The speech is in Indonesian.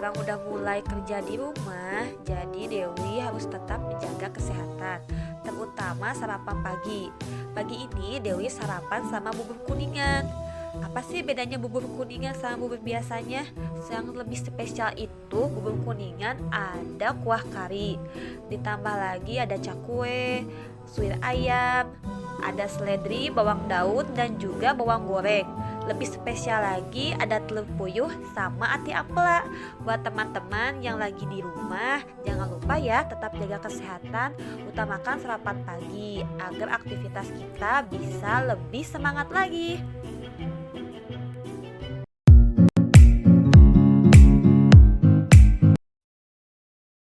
sekarang udah mulai kerja di rumah, jadi Dewi harus tetap menjaga kesehatan, terutama sarapan pagi. Pagi ini Dewi sarapan sama bubur kuningan. Apa sih bedanya bubur kuningan sama bubur biasanya? Yang lebih spesial itu bubur kuningan ada kuah kari, ditambah lagi ada cakwe, suwir ayam, ada seledri, bawang daun, dan juga bawang goreng. Lebih spesial lagi ada telur puyuh sama ati ampela. Buat teman-teman yang lagi di rumah, jangan lupa ya tetap jaga kesehatan, utamakan sarapan pagi agar aktivitas kita bisa lebih semangat lagi.